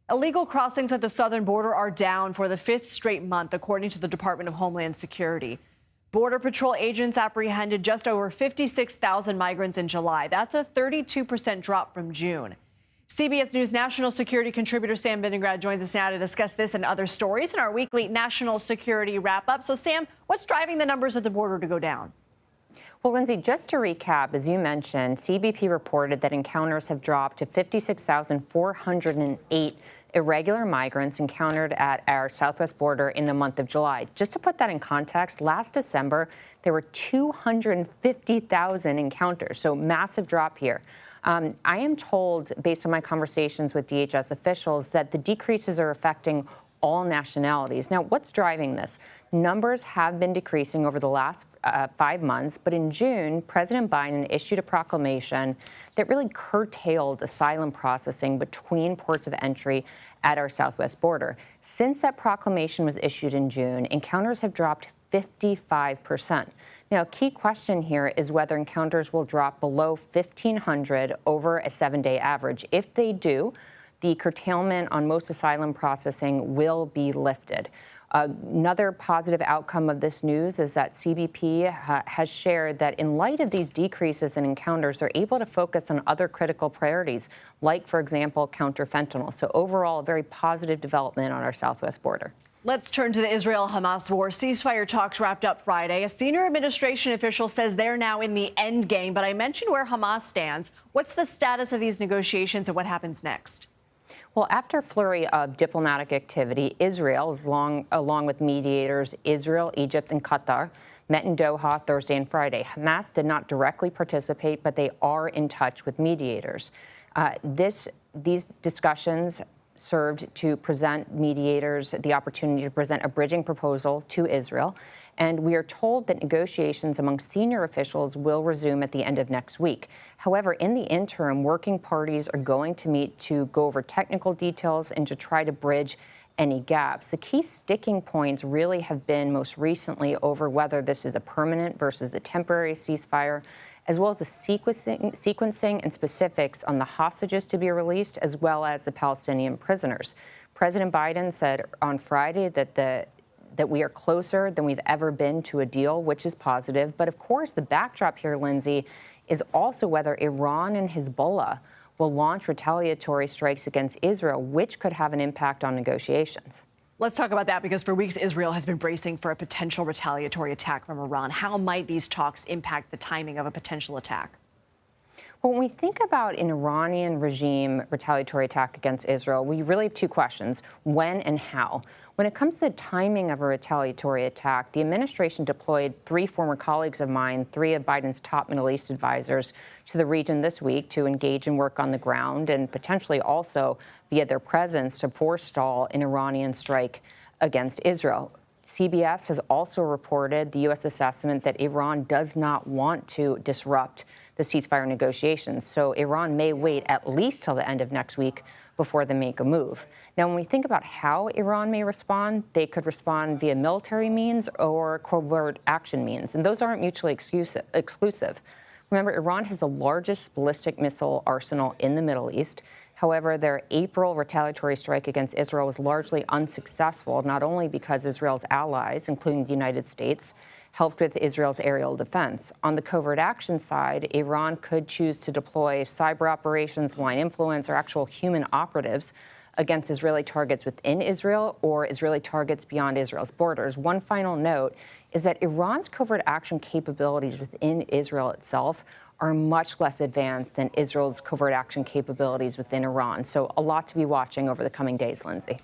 Illegal crossings at the southern border are down for the fifth straight month, according to the Department of Homeland Security. Border Patrol agents apprehended just over 56,000 migrants in July. That's a 32% drop from June. CBS News national security contributor Sam Vinograd joins us now to discuss this and other stories in our weekly national security wrap-up. So, Sam, what's driving the numbers at the border to go down? Well, Lindsay, just to recap, as you mentioned, CBP reported that encounters have dropped to 56,408 irregular migrants encountered at our southwest border in the month of July. Just to put that in context, last December, there were 250,000 encounters, so massive drop here. I am told, based on my conversations with DHS officials, that the decreases are affecting all nationalities. Now, what's driving this? Numbers have been decreasing over the last 5 months, but in June, President Biden issued a proclamation that really curtailed asylum processing between ports of entry at our southwest border. Since that proclamation was issued in June, encounters have dropped 55%. Now, a key question here is whether encounters will drop below 1,500 over a 7-day average. If they do, the curtailment on most asylum processing will be lifted. Another positive outcome of this news is that CBP has shared that in light of these decreases in encounters, they're able to focus on other critical priorities, like, for example, counter fentanyl. So overall, a very positive development on our southwest border. Let's turn to the Israel-Hamas war. Ceasefire talks wrapped up Friday. A senior administration official says they're now in the end game, but I mentioned where Hamas stands. What's the status of these negotiations and what happens next? Well, after a flurry of diplomatic activity, Israel, along with mediators Israel, Egypt, and Qatar, met in Doha Thursday and Friday. Hamas did not directly participate, but they are in touch with mediators. These discussions served to present mediators the opportunity to present a bridging proposal to Israel. And we are told that negotiations among senior officials will resume at the end of next week. However, in the interim, working parties are going to meet to go over technical details and to try to bridge any gaps. The key sticking points really have been most recently over whether this is a permanent versus a temporary ceasefire, as well as the sequencing and specifics on the hostages to be released, as well as the Palestinian prisoners. President Biden said on Friday that we are closer than we've ever been to a deal, which is positive. But of course, the backdrop here, Lindsay, is also whether Iran and Hezbollah will launch retaliatory strikes against Israel, which could have an impact on negotiations. Let's talk about that, because for weeks, Israel has been bracing for a potential retaliatory attack from Iran. How might these talks impact the timing of a potential attack? Well, when we think about an Iranian regime retaliatory attack against Israel, we really have two questions: when and how. When it comes to the timing of a retaliatory attack, the administration deployed 3 former colleagues of mine, 3 of Biden's top Middle East advisors, to the region this week to engage and work on the ground, and potentially also via their presence to forestall an Iranian strike against Israel. CBS has also reported the U.S. assessment that Iran does not want to disrupt the ceasefire negotiations. So Iran may wait at least till the end of next week before they make a move. Now, when we think about how Iran may respond, they could respond via military means or covert action means, and those aren't mutually exclusive. Remember, Iran has the largest ballistic missile arsenal in the Middle East. However, their April retaliatory strike against Israel was largely unsuccessful, not only because Israel's allies, including the United States, helped with Israel's aerial defense. On the covert action side, Iran could choose to deploy cyber operations, line influence, or actual human operatives against Israeli targets within Israel or Israeli targets beyond Israel's borders. One final note is that Iran's covert action capabilities within Israel itself are much less advanced than Israel's covert action capabilities within Iran. So a lot to be watching over the coming days, Lindsay.